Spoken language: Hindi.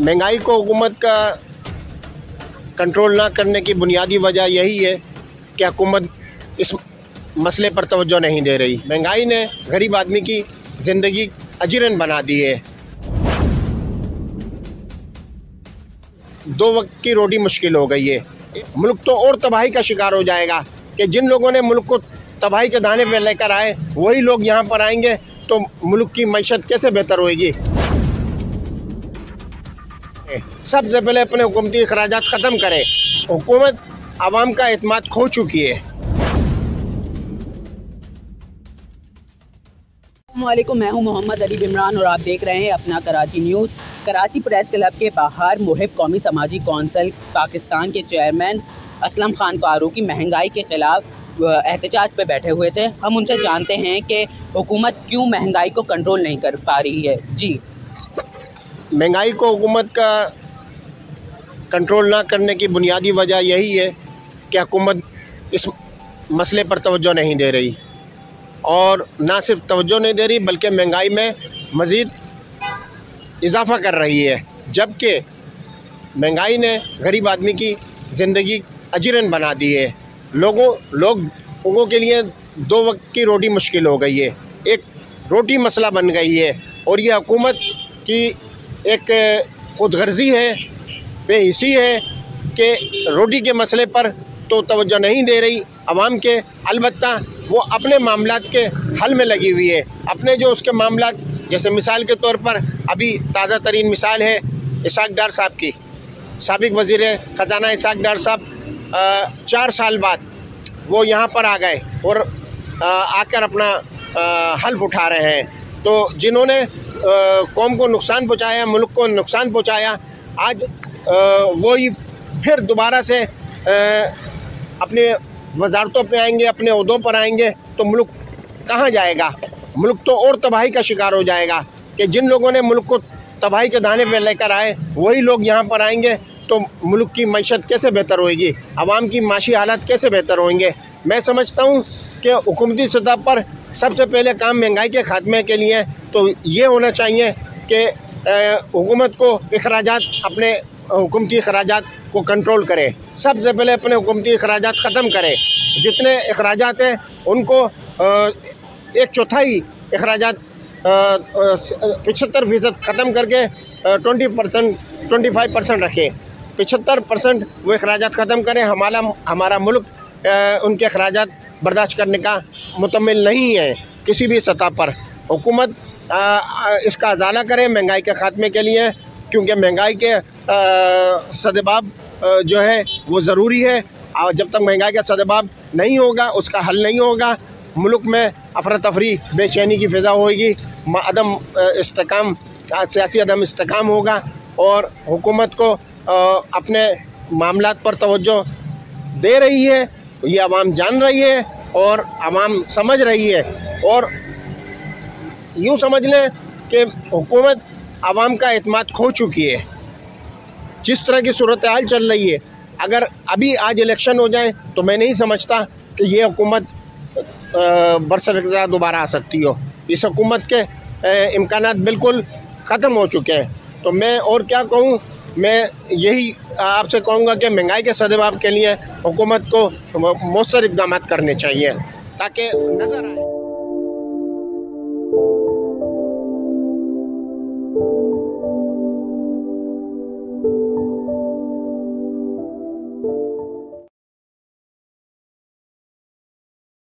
महंगाई को हुकूमत का कंट्रोल ना करने की बुनियादी वजह यही है कि हुकूमत इस मसले पर तवज्जो नहीं दे रही। महंगाई ने गरीब आदमी की ज़िंदगी अजीरन बना दी है। 2 वक्त की रोटी मुश्किल हो गई है। मुल्क तो और तबाही का शिकार हो जाएगा कि जिन लोगों ने मुल्क को तबाही के दाने पर लेकर आए वही लोग यहाँ पर आएंगे तो मुल्क की मईशत कैसे बेहतर होएगी। सबसे पहले अपने हुकूमती अखराजात ख़त्म करें। हुकूमत आवाम का एतमाद खो चुकी है। अस्सलामुअलैकुम, मैं हूं मोहम्मद अली बिमरान और आप देख रहे हैं अपना Karachi news. Karachi press club के बाहर मुहिब कौमी समाजी कौंसिल पाकिस्तान के चेयरमैन असलम खान फारूकी महंगाई के ख़िलाफ़ एहतजाज पे बैठे हुए थे। हम उनसे जानते हैं कि हुकूमत क्यों महंगाई को कंट्रोल नहीं कर पा रही है। जी, महंगाई को हुकूमत का कंट्रोल ना करने की बुनियादी वजह यही है कि हुकूमत इस मसले पर तवज्जो नहीं दे रही, और ना सिर्फ तवज्जो नहीं दे रही बल्कि महंगाई में मज़ीद इजाफ़ा कर रही है। जबकि महंगाई ने गरीब आदमी की ज़िंदगी अजीरन बना दी है। लोगों के लिए 2 वक्त की रोटी मुश्किल हो गई है। एक रोटी मसला बन गई है और ये हुकूमत की एक खुदगर्जी है, बेहिसी है कि रोटी के मसले पर तो तवज्जो नहीं दे रही आवाम के, अलबत्ता वो अपने मामलात के हल में लगी हुई है। अपने जो उसके मामलात, जैसे मिसाल के तौर पर अभी ताज़ा तरीन मिसाल है इसाक डार साहब की। साबिक वज़ीर ख़जाना इसाक डार साहब 4 साल बाद वो यहाँ पर आ गए और आकर अपना हल्फ उठा रहे हैं। तो जिन्होंने कौम को नुकसान पहुँचाया, मुल्क को नुकसान पहुँचाया, आज वही फिर दोबारा से अपने वजारतों पे आएंगे, अपने ओहदों पर आएंगे तो मुल्क कहाँ जाएगा। मुल्क तो और तबाही का शिकार हो जाएगा कि जिन लोगों ने मुल्क को तबाही के दाने पे लेकर आए वही लोग यहाँ पर आएंगे तो मुल्क की मईशत कैसे बेहतर होएगी, आवाम की माशी हालात कैसे बेहतर होंगे। मैं समझता हूँ कि हुकूमती सतह पर सबसे पहले काम महंगाई के ख़ात्मे के लिए तो ये होना चाहिए कि हुकूमत को अखराजात, अपने हुकूमती अखराजात को कंट्रोल करे। सबसे पहले अपने हुकूमती अखराजात ख़त्म करें। जितने अखराजात हैं उनको 1/4 अखराजात 75% ख़त्म करके 25% रखें। 75% वो अखराजात ख़त्म करें। हमारा मुल्क उनके अखराजात बर्दाश्त करने का मुतमिल नहीं है किसी भी सतह पर। हुकूमत इसका अजाला करे महंगाई के ख़ात्मे के लिए, क्योंकि महंगाई के सदबाब जो है वो ज़रूरी है। और जब तक महंगाई का सदबाब नहीं होगा, उसका हल नहीं होगा, मुल्क में अफरा तफरी, बेचैनी की फ़िज़ा होगी, अदम इस्तेकाम, सियासी अदम इस्तेकाम होगा और हुकूमत को अपने मामलात पर तवज्जो दे रही है। ये आवाम जान रही है और आवाम समझ रही है। और यूँ समझ लें कि हुकूमत आवाम का एतमाद खो चुकी है। जिस तरह की सूरत हाल चल रही है, अगर अभी आज इलेक्शन हो जाए तो मैं नहीं समझता कि ये हुकूमत बरसर दोबारा आ सकती हो। इस हुकूमत के इम्कानात बिल्कुल ख़त्म हो चुके हैं। तो मैं और क्या कहूँ, मैं यही आपसे कहूँगा कि महंगाई के सदबाब के लिए हुकूमत को मौसर इक़दामात करने चाहिए ताकि नज़र आए।